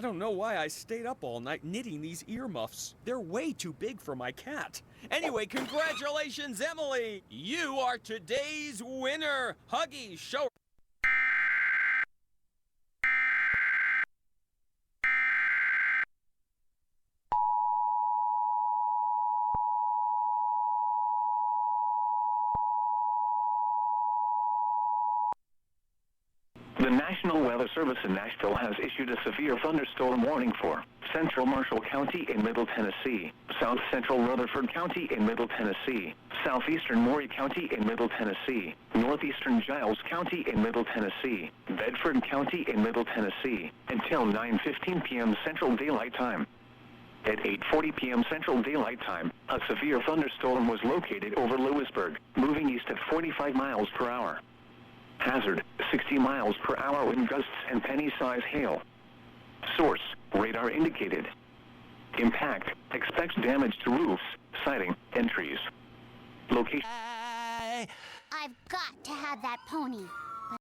I don't know why I stayed up all night knitting these earmuffs. They're way too big for my cat. Anyway, congratulations, Emily! You are today's winner! Huggy, show The National Weather Service in Nashville has issued a severe thunderstorm warning for Central Marshall County in Middle Tennessee, South Central Rutherford County in Middle Tennessee, Southeastern Maury County in Middle Tennessee, Northeastern Giles County in Middle Tennessee, Bedford County in Middle Tennessee, until 9:15 p.m. Central Daylight Time. At 8:40 p.m. Central Daylight Time, a severe thunderstorm was located over Lewisburg, moving east at 45 miles per hour. Hazard, 60 miles per hour wind gusts and penny-size hail. Source, radar indicated. Impact, expects damage to roofs, siding, and trees. Location. I've got to have that pony.